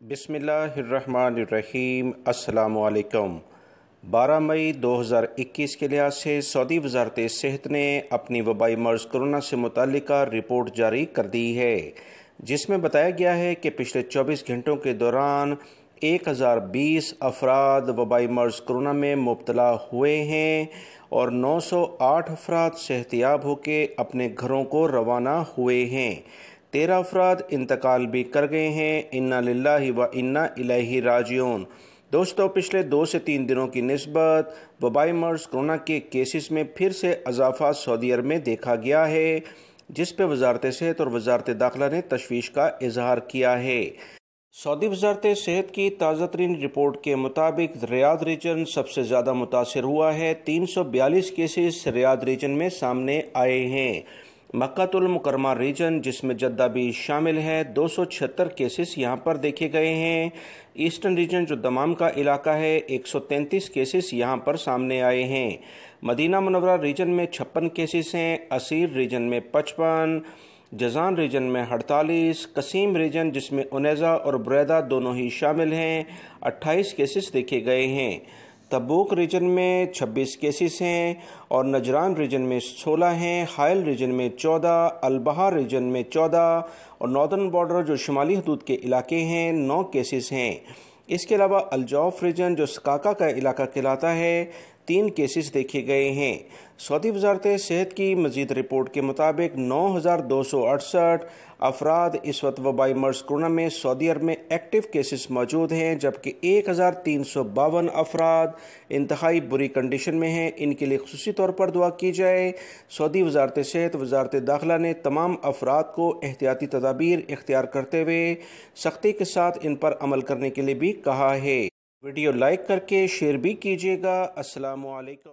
بسم اللہ الرحمن الرحیم۔ السلام علیکم۔ 12 مئی 2021 کے لحاظ سے سعودی وزارت صحت نے اپنی وبائی مرض کرونا سے متعلقہ رپورٹ جاری کر دی ہے، جس میں بتایا گیا ہے کہ پچھلے 24 گھنٹوں کے دوران 1020 افراد وبائی مرض کرونا میں مبتلا ہوئے ہیں اور 908 افراد صحتیاب ہو کے اپنے گھروں کو روانہ ہوئے ہیں۔ 13 افراد انتقال بھی کر گئے ہیں۔ انا للہ و انا الیہ راجعون۔ دوستو، پچھلے 2 سے 3 دنوں کی نسبت وبائی مرض کرونا کے کیسز میں پھر سے اضافہ سعودی عرب میں دیکھا گیا ہے، جس پہ وزارت صحت اور وزارت داخلہ نے تشویش کا اظہار کیا ہے۔ سعودی وزارت صحت کی تازہ ترین رپورٹ کے مطابق ریاض ریجن سب سے زیادہ متاثر ہوا ہے۔ 342 کیسز ریاض ریجن میں سامنے آئے ہیں۔ مکہ المکرمہ ریجن، جس میں جدہ بھی شامل ہے، 276 کیسز یہاں پر دیکھے گئے ہیں۔ ایسٹرن ریجن جو دمام کا علاقہ ہے، 133 کیسز یہاں پر سامنے آئے ہیں۔ مدینہ منورہ ریجن میں 56 کیسز ہیں۔ اسیر ریجن میں 55، جازان ریجن میں 48، قسیم ریجن جس میں انیزہ اور بریدہ دونوں ہی شامل ہیں، 28 کیسز دیکھے گئے ہیں۔ تبوک ریجن میں 26 کیسز ہیں اور نجران ریجن میں 16 ہیں۔ حائل ریجن میں 14، البہار ریجن میں 14 اور ناردرن بارڈر جو شمالی حدود کے علاقے ہیں 9 کیسز ہیں۔ اس کے علاوہ الجوف ریجن جو سکاکا کا علاقہ کہلاتا ہے 3 کیسز دیکھے گئے ہیں۔ سعودی وزارت صحت کی مزید رپورٹ کے مطابق 9268 افراد اس وقت وبائی مرض کرونا میں سعودی عرب میں ایکٹیو کیسز موجود ہیں، جبکہ 1352 افراد انتہائی بری کنڈیشن میں ہیں۔ ان کے لیے خصوصی طور پر دعا کی جائے۔ سعودی وزارت صحت، وزارت داخلہ نے تمام افراد کو احتیاطی تدابیر اختیار کرتے ہوئے سختی کے ساتھ ان پر عمل کرنے کے لیے بھی کہا ہے۔ ویڈیو لائک کر کے شیئر بھی کیجیے گا۔ السلام علیکم۔